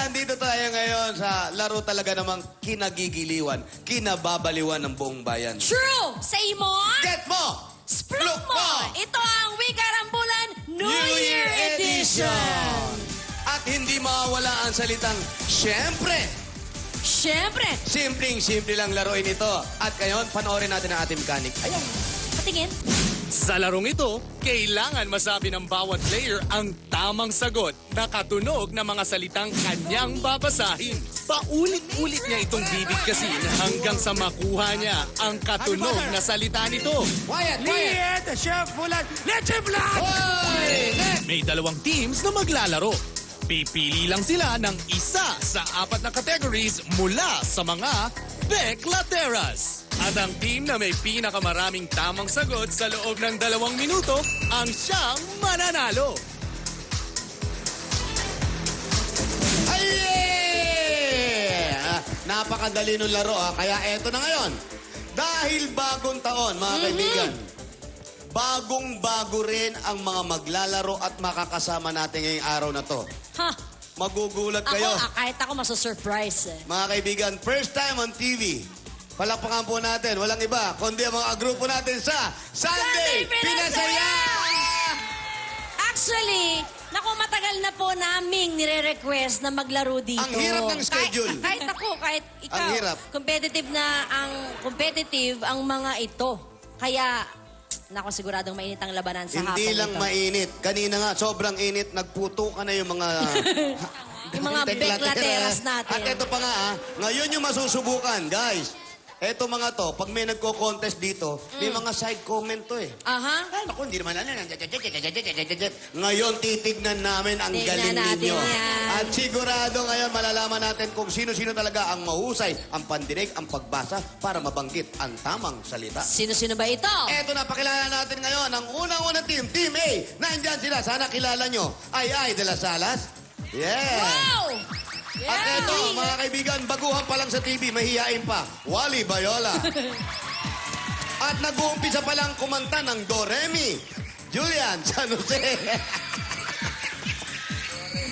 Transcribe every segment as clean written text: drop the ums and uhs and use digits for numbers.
andito tayo ngayon sa laro talaga namang kinagigiliwan, kinababaliwan ng buong bayan. True! Say mo! Get mo! Spluk mo! Ito ang Wikarambulan New Year Edition! At hindi mawawala ang salitang, syempre! Siyempre! Simpleng-simple lang laruin ito. At ngayon, panoorin natin ang ating mechanic. Ayan. Patingin. Sa larong ito, kailangan masabi ng bawat player ang tamang sagot na katunog ng mga salitang kanyang babasahin. Paulit-ulit niya itong bibigkasin hanggang sa makuha niya ang katunog na salita nito. Quiet! Liet, Chef Bulan, Leche Bulan! Hoy! Next! May dalawang teams na maglalaro. Pipili lang sila ng isa sa 4 na categories mula sa mga Beclateras. At ang team na may pinakamaraming tamang sagot sa loob ng 2 minuto ang siyang mananalo. Ay! Napakadali ng laro, kaya eto na ngayon. Dahil bagong taon, mga kaibigan, bagong-bago rin ang mga maglalaro at makakasama natin ngayong araw na to. Ha! Magugulat Ako, kayo. kahit ako masasurprise eh. Mga kaibigan, first time on TV. Palakpakan po natin, walang iba, kundi ang mga grupo natin sa Sunday Pinasaya! Actually, naku, matagal na po naming nire-request na maglaro dito. Ang hirap ng schedule. Kahit ako, kahit ikaw. Ang hirap. Competitive ang mga ito. Kaya, naku, siguradong mainit ang labanan sa hapon Hindi lang ito. mainit. Kanina nga, sobrang init, nagputo ka na yung mga... Yung mga Beclateras natin. At ito pa nga, ngayon yung masusubukan, guys. Eto mga to, pag may nagko-contest dito, may mga side comment to eh. Aha. Ay, naku, hindi naman ngayon, titignan namin ang Tignan galing natin ninyo. yan. At sigurado ngayon, malalaman natin kung sino-sino talaga ang mahusay, ang pandinig, ang pagbasa, para mabanggit ang tamang salita. Sino-sino ba ito? Eto na, pakilala natin ngayon ang unang-unang team, Team A. Nandyan sila, sana kilala nyo. Ay de las Salas. Yeah. Wow! At eto, mga kaibigan, baguhan pa lang sa TV, mahihain pa. Wally Bayola. At nag-uumpisa pa lang kumanta ng Do Remi. Julian San Jose.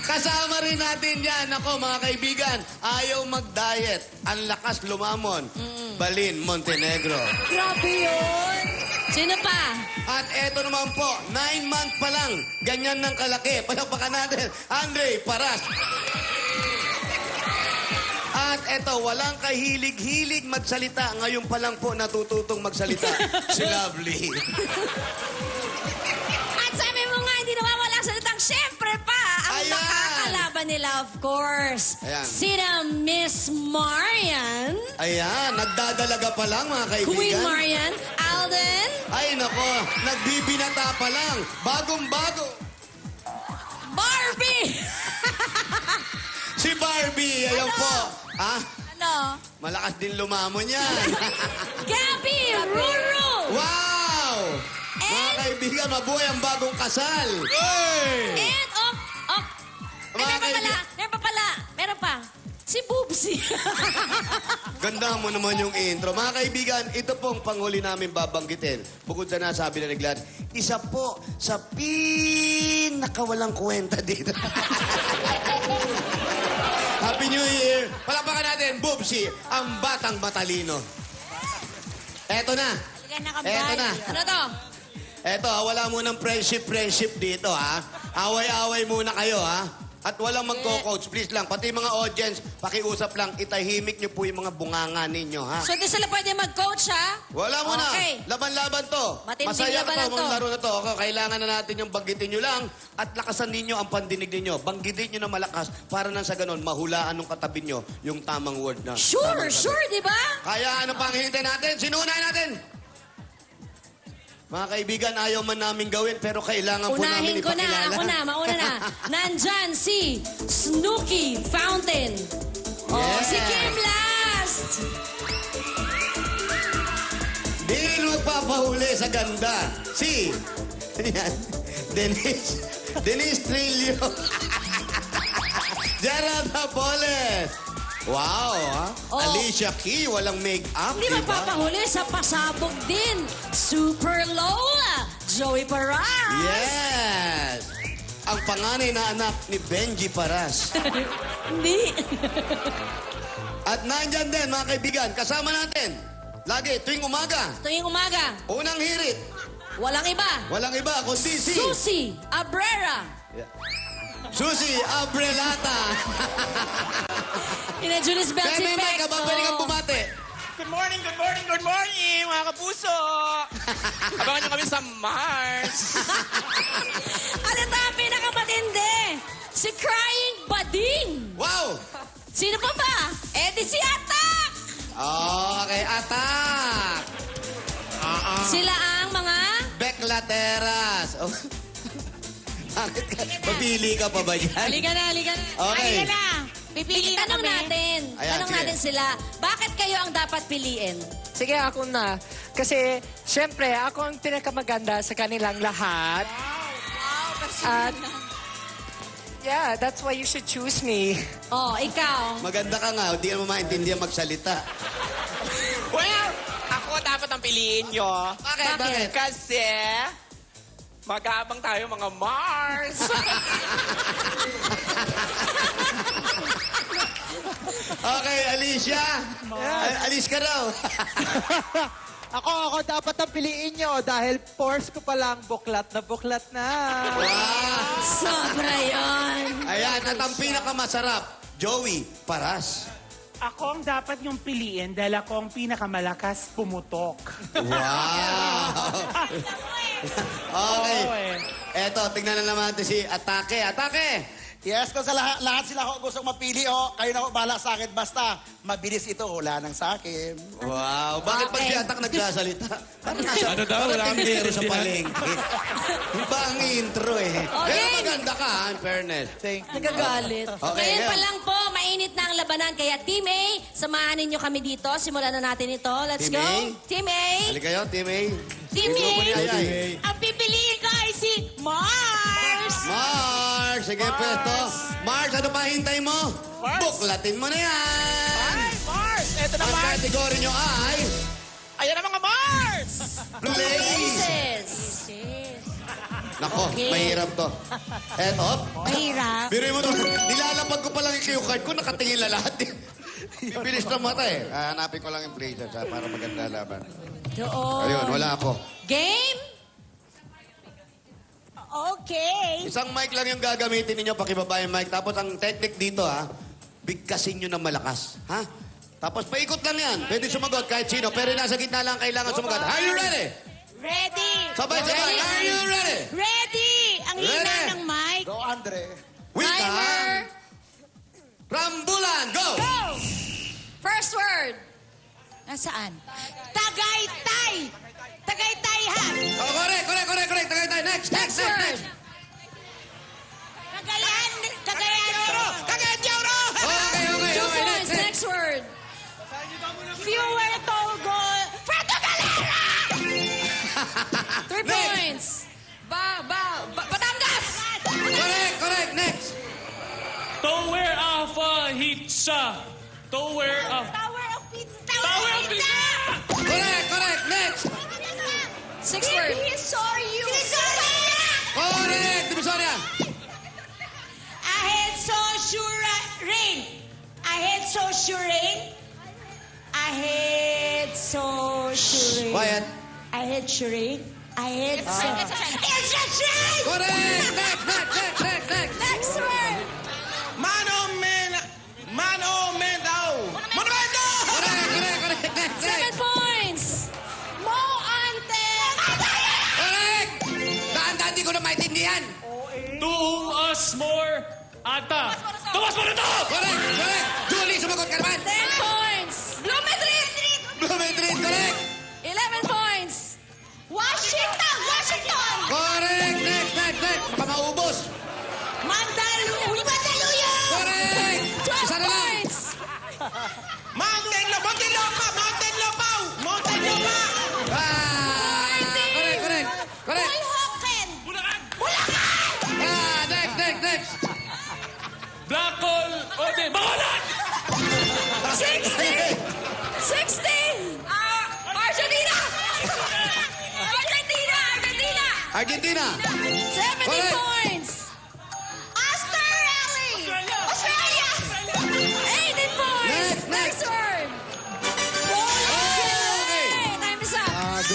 Kasama rin natin yan. Ako, mga kaibigan, ayaw mag-diet. Ang lakas lumamon. Balin Montenegro. Grabe yun! Sino pa? At eto naman po, 9 months pa lang, ganyan ng kalaki. Palakpakan natin, Andre Paras. At eto, walang kahilig-hilig magsalita. Ngayon pa lang po natututong magsalita. Si Lovely. At sabi mo nga, hindi nawawala ang salitang syempre pa ang Ayan. makakalaban nila, of course. Ayan. Sina Miss Marian, Ayan, nagdadalaga pa lang, mga kaibigan. Queen Marian, Alden, Ay, nako, nagbibinata pa lang. Bagong-bago. Barbie! Si Barbie, ayan Ano? po. Ha? Ano? Malakas din lumamon yan. Gabby Ruru! Wow! Mga And- kaibigan, mabuhay ang bagong kasal. And, Mga meron pa. Si Boobsy. Ganda mo naman yung intro. Mga kaibigan, ito pong panghuli namin babanggitin. Bukod sa nasabi na ni Glad, isa po sa pinakawalang kwenta dito. Happy New Year! Palapakan natin, Boobsy, ang batang matalino. Eto na. Eto na. Ano to? Eto, wala munang friendship dito, ha? Away-away muna kayo, ha? At walang magko-coach, please lang. Pati mga audience, pakiusap lang, itahimik niyo po yung mga bunganga ninyo, ha? So, di sila pwede mag-coach, ha? Wala muna. Okay. Laban-laban to. Matinding Masaya ka labanan to, to. laro na to. Okay, kailangan na natin yung banggitin nyo lang at lakasan ninyo ang pandinig ninyo. Banggitin nyo na malakas para nang sa ganun, mahulaan nung katabi nyo yung tamang word na. Sure, di ba? Kaya ano pang hintay natin? Sinunahin natin! Mga kaibigan, ayaw man namin gawin, pero kailangan po namin Unahin ko na, ipakilala. ako na, mauna na. Nandyan si Snooki Fountain. Oh, Yeah. si Kim Last. Di magpapahuli sa ganda. Si, yan, Denise Trillo. Gerald Napoles. Wow, ha? Oh. Alicia Key, walang make-up, Hindi diba? magpapahuli sa pasabog din. Super Lola, Joey Parras. Yes! ang panganay na anak ni Benji Paras. Hindi. At nandyan din, mga kaibigan, kasama natin. Lagi, tuwing umaga, Tuwing umaga, unang hirit. walang iba. Walang iba, kundi si Susie Abrera. Susie Abrelata. Ina Julius Kaya Belsi may mic, kababalik ang bumate. Good morning, mga kapuso! Abangan nyo kami sa Mars! At ito ang pinakamatindi. Si Crying Bading. Wow! Sino pa ba? Eddie si Atak. Okay, atak! Sila ang mga... Beklateras. Oh. Bakit ka? Papili ka pa ba yan? Halika na. Okay. Pipili na Tanong natin. Ayan, Tanong sige. natin sila. Bakit kayo ang dapat piliin? Sige, ako na. Kasi, syempre, ako ang pinakamaganda sa kanilang lahat. At, yeah, that's why you should choose me. Oh, ikaw. Maganda ka nga, hindi mo maintindihan magsalita. Well, ako dapat ang piliin nyo. Bakit? Kasi, mag-aabang tayo mga Mars! Okay, Alicia. Alis ka daw. Ako dapat ang piliin nyo dahil force ko palang buklat na. Wow. Sobra yun. Ayan, at ang pinakamasarap, Joey Paras. Ako ang dapat niyong piliin dahil ako ang pinakamalakas pumutok. Wow. Okay. Oo, eh. Eto, tingnan na naman natin si Atake. Atake! Yes, kung sa lahat sila ako gusto mapili, kayo na ako bahala sa akin. Basta, mabilis ito, wala nang sa akin. Wow. Bakit pag si Okay. Atak nagsasalita? Ano daw? Wala kang tindero sa palengke. Iba ang intro eh. Okay. Pero maganda ka, in fairness. Thank you. Nagagalit. Okay, Ngayon yeah. pa lang po, mainit na ang labanan. Kaya Team A, samahan ninyo kami dito. Simulan na natin ito. Let's Team go. A? Team A. Halika kayo, Team A. Team Yung grupo ni A. Ayay. Ang pipiliin ko ay si Mars. Mars! Sige, pwesto. Mars, ano pa hintay mo? Mars. Buklatin mo na yan! Ay, Mars! Eto na, Ang Mars! kategory nyo ay... Ayan na mga Mars! Places. Nako, Okay. mahirap to. Eto, Mahirap. pero mo to, nilalapag ko pa lang yung cue card ko, nakatingin na lahat. Bibilis na mata eh. Hanapin ko lang yung places para maganda laban. Doon. Ayun, wala ako. Game? Okay. Isang mic lang yung gagamitin ninyo, pakibaba yung mic. Tapos ang technique dito bigkasin nyo ng malakas. Ha? Tapos paikot lang yan. Pwede sumagot kahit sino. Pero nasa gitna lang kailangan sumagot. Are you ready? Ready. Sabay-sabay. Are you ready? Ready. Ang hina Ready. ng mic. Go, Andre. Wika. Timer. Rambulan. Go! Go. First word. Nasaan? Tagaytay. Tagaytay ha. Oh, correct. Tagay. Next. Next word. Cagayan. Cagayan de Oro. Cagayan de Oro! Okay. 2 points. Next word. Fewer toll goal. Fredo Galera! 3 points. Batangas! Correct. Next. Tower of Hitsa. Tower of... Tower of Pizza. Tower of Pizza! Correct. Next. 6 word. He saw you. Correct. Divisoria. Ahead so sure rain. Ahead so sure rain. Ahead so sure rain. Quiet. Ahead sure rain. Ahead so... It's just rain! Correct. Next. Next word. Monumento! Correct. Next. 7 points. Mo ante. Correct. Daan, di ko na maintindihan. Tuong Asmore Ata. Tumas mo na to! Correct. Julie, sumagot ka naman. 10 points. Blumentritt. Blumentritt, correct. 11 points. Washington. Correct. Next. Baka maubos. Mandaluyong. Correct. 12 Isa na lang. points. Mountain Lopa! Correct. Bulhocken. Next. Blackol Ode. Bacolod! 16. Argentina. Argentina. 70 Correct. points.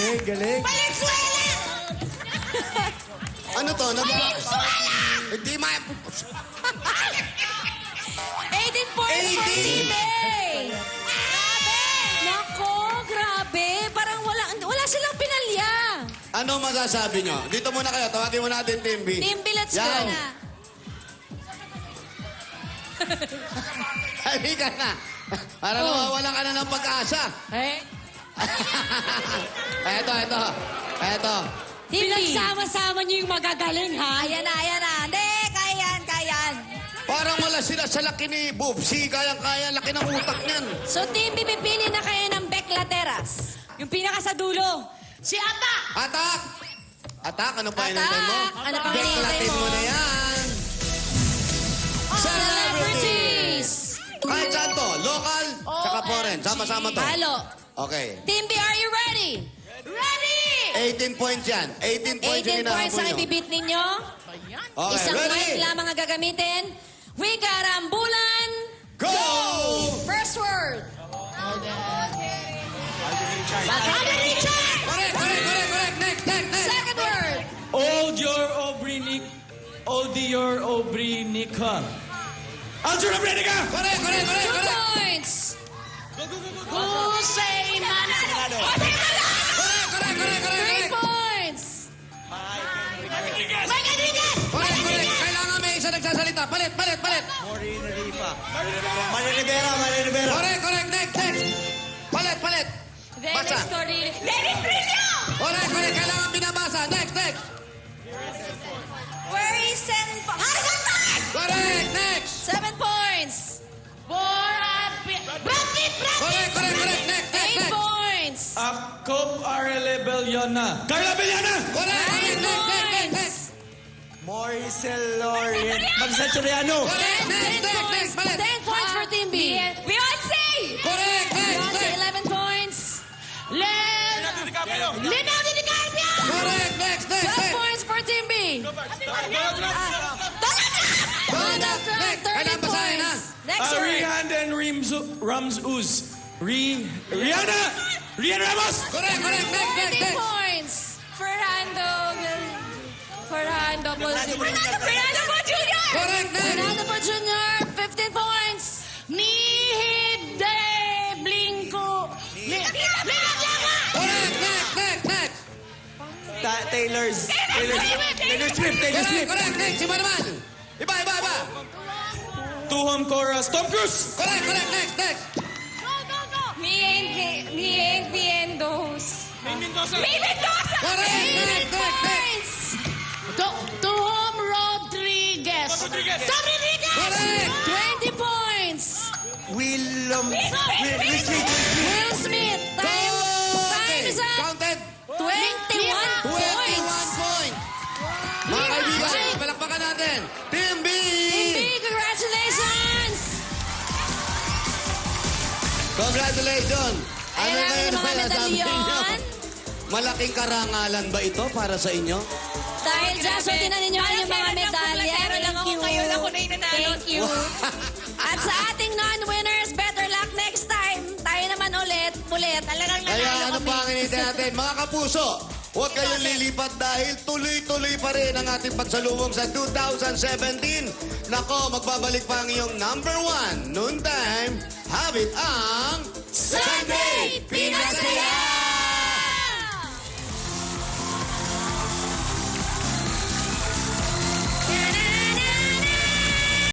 Galing, galing. Valenzuela! Ano to? Valenzuela! Hindi ma... 18 points for 18. Team A! Grabe! Nako, grabe. Parang wala silang pinalya. Ano masasabi nyo? Dito muna kayo. Tawagin mo natin Team B. Team B, let's Yan. go. Halika na. Para nawawalan ka na ng pag-asa. Eh? Eto. Team B. Pinagsama-sama niyo yung magagaling, ha? Ayan na. Hindi, kayan. Parang wala sila sa laki ni Bubsy. Kayang-kaya, laki ng utak niyan. So, Team B, pipili na kayo ng Beclateras. Yung pinaka sa dulo. Si Ata! Atak! Atak, ano pa hinantay mo? Ano pa hinantay Beklatin mo? mo na yan. Celebrities! Kahit saan to, local, tsaka foreign. Sama-sama to. Halo. Okay. Team B, are you ready? Ready! 18 points yan. 18 points 18 yung points ang inahabol nyo. ibibit ninyo. Okay, Isang ready? word lamang ang gagamitin. Wikarambulan. Go! First word. Alden Richard! Correct. Next. Second word. Oldior Obrinica. Arjun Obrinica! Correct. 2 points. Jose Manalo. Correct. 3 points. Mike Rodriguez! Correct. Kailangan may isa nagsasalita. Palit. Maria Rivera. Correct. Next. Palit. Basa. Dennis Trillo! Correct. Kailangan binabasa. Next. Where is Harrison Ford! Correct. Next. 7 points. Brad Pitt! Correct. Next. 8 points. Cobb Arele Bellona. Carla Bellona! 9 Correct. points. Next. Moisel Lorien. Magsan Soriano. 10 Palit. points for Team B. Beyonce! Correct. Beyonce, Next. 11 points. Leonardo DiCaprio! Correct. Next. 12 points for Team B. Donald Trump, Next. 30 Kailangan basahin, ha? points. Next word. Rihanna and Rams Uz. Rihanna Ramos! Correct. 40 points. Fernando Po Jr. Correct. Next. Fernando Po Jr. 15 points. Nihid de Blinko. Correct. Next. Taylor Swift. Correct. Next. Iba naman. Iba. Tuham Chorus. Tom Cruise! Correct. Next. Mieng Viendos. May Mendoza. Correct. 18 Next. points. Tuhom Rodriguez. Tom Rodriguez. Correct. 20 points. Will Smith. Time is up. Counted. 21 points. 21 points. Mga kaibigan, palakpakan natin. Team B! Big congratulations! Congratulations! Ano Ayan ang ngayon mga ang sabi medalyon. ninyo? Malaking karangalan ba ito para sa inyo? Dahil dyan, suotin na ninyo yung mga medalya. Thank you. At sa ating non-winners, better luck next time. Tayo naman ulit. Talagang Kaya nanalo ano kami. pa ang hinihintay natin? Mga kapuso, huwag kayong lilipat dahil tuloy-tuloy pa rin ang ating pagsalubong sa 2017. Nako, magbabalik pa ang iyong number 1 noontime habit ang